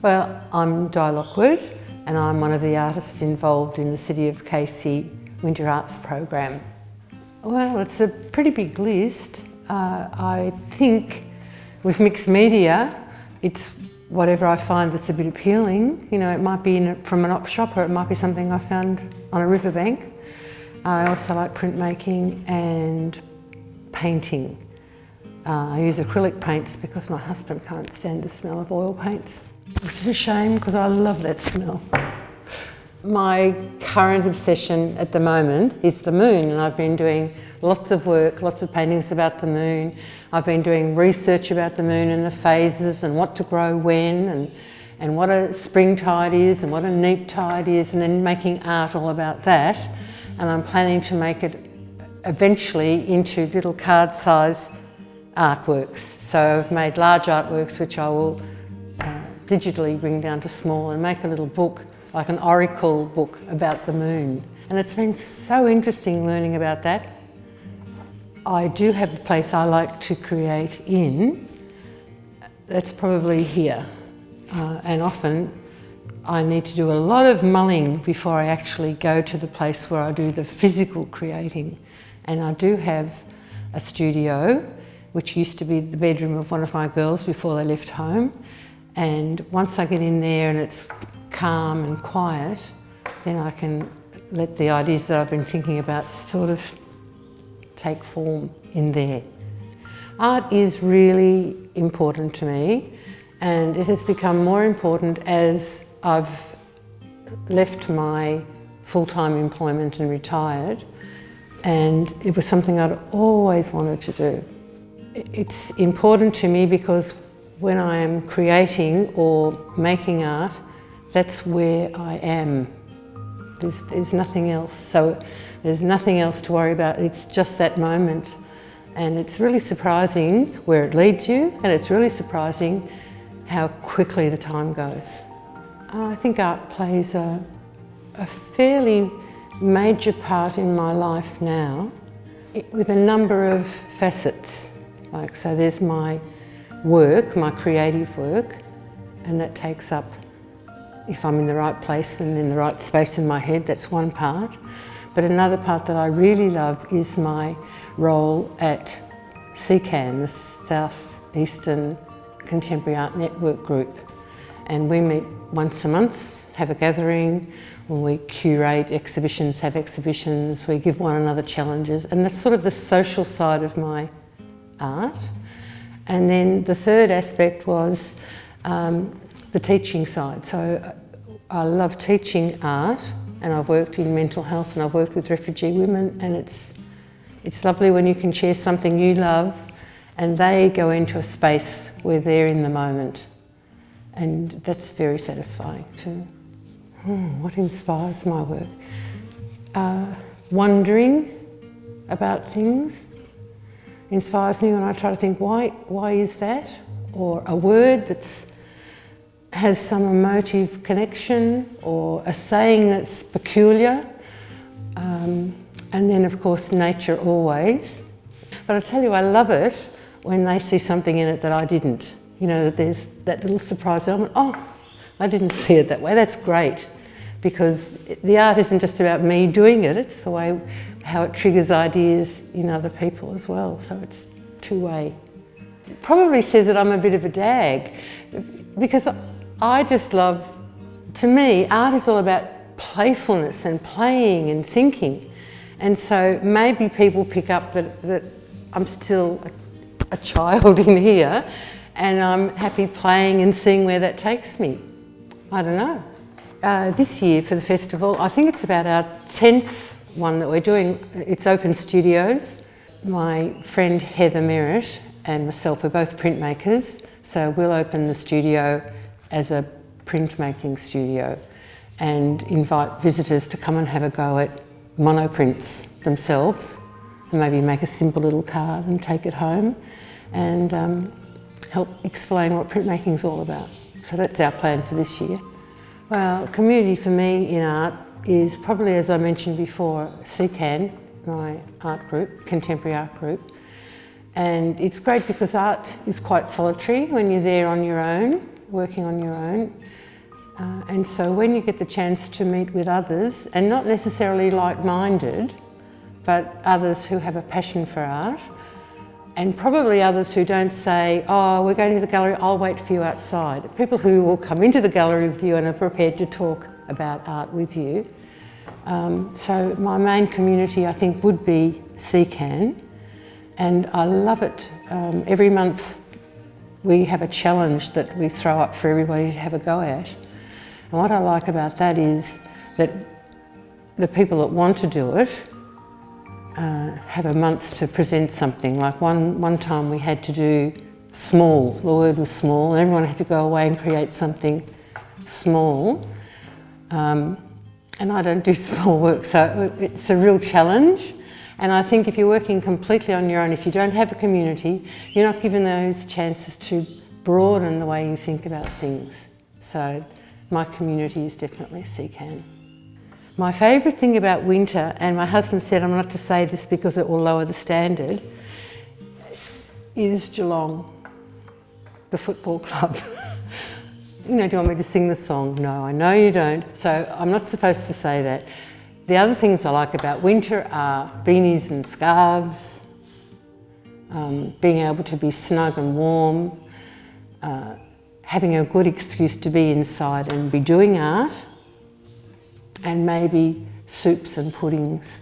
Well, I'm Lockwood and I'm one of the artists involved in the City of Casey Winter Arts program. Well, it's a pretty big list. I think with mixed media, it's whatever I find that's a bit appealing. You know, it might be from an op shop or it might be something I found on a riverbank. I also like printmaking and painting. I use acrylic paints because my husband can't stand the smell of oil paints, which is a shame because I love that smell. My current obsession at the moment is the moon, and I've been doing lots of work, lots of paintings about the moon. I've been doing research about the moon and the phases and what to grow when and what a spring tide is and what a neap tide is, and then making art all about that. And I'm planning to make it eventually into little card-size artworks. So I've made large artworks which I will digitally bring down to small and make a little book, like an oracle book about the moon. And it's been so interesting learning about that. I do have a place I like to create in. That's probably here. And often I need to do a lot of mulling before I actually go to the place where I do the physical creating. And I do have a studio, which used to be the bedroom of one of my girls before they left home. And once I get in there and it's calm and quiet, then I can let the ideas that I've been thinking about sort of take form in there. Art is really important to me, and it has become more important as I've left my full-time employment and retired, and it was something I'd always wanted to do. It's important to me because when I am creating or making art, that's where I am. There's nothing else. So there's nothing else to worry about. It's just that moment. And it's really surprising where it leads you, and it's really surprising how quickly the time goes. I think art plays a fairly major part in my life now, with a number of facets. Like, so there's my work, my creative work, and that takes up, if I'm in the right place and in the right space in my head, that's one part. But another part that I really love is my role at CCAN, the South Eastern Contemporary Art Network Group. And we meet once a month, have a gathering, when we curate exhibitions, have exhibitions, we give one another challenges, and that's sort of the social side of my art. And then the third aspect was the teaching side. So I love teaching art, and I've worked in mental health and I've worked with refugee women, and it's lovely when you can share something you love and they go into a space where they're in the moment. And that's very satisfying too. What inspires my work? Wondering about things inspires me when I try to think, why is that? Or a word that has some emotive connection, or a saying that's peculiar. And then of course nature always. But I tell you, I love it when they see something in it that I didn't. You know, that there's that little surprise element. Oh, I didn't see it that way. That's great. Because the art isn't just about me doing it, it's the way how it triggers ideas in other people as well. So it's two-way. It probably says that I'm a bit of a dag, because I just love, to me, art is all about playfulness and playing and thinking. And so maybe people pick up that I'm still a child in here, and I'm happy playing and seeing where that takes me. I don't know. This year for the festival, I think it's about our 10th one that we're doing. It's open studios. My friend Heather Merritt and myself are both printmakers, so we'll open the studio as a printmaking studio and invite visitors to come and have a go at monoprints themselves, and maybe make a simple little card and take it home, and help explain what printmaking is all about. So that's our plan for this year. Well, community for me in art is probably, as I mentioned before, CCAN, my art group, contemporary art group. And it's great because art is quite solitary when you're there on your own. working on your own. And so when you get the chance to meet with others, and not necessarily like-minded, but others who have a passion for art, and probably others who don't say, oh, we're going to the gallery, I'll wait for you outside. People who will come into the gallery with you and are prepared to talk about art with you. So my main community, I think, would be CCAN, and I love it. Every month we have a challenge that we throw up for everybody to have a go at. And what I like about that is that the people that want to do it have a month to present something. Like one time we had to do small, the word was small, and everyone had to go away and create something small. And I don't do small work, so it's a real challenge. And I think if you're working completely on your own, if you don't have a community, you're not given those chances to broaden the way you think about things. So my community is definitely CCAN. My favourite thing about winter, and my husband said I'm not to say this because it will lower the standard, is Geelong, the football club. You know, do you want me to sing the song? No, I know you don't, so I'm not supposed to say that. The other things I like about winter are beanies and scarves, being able to be snug and warm, having a good excuse to be inside and be doing art, and maybe soups and puddings.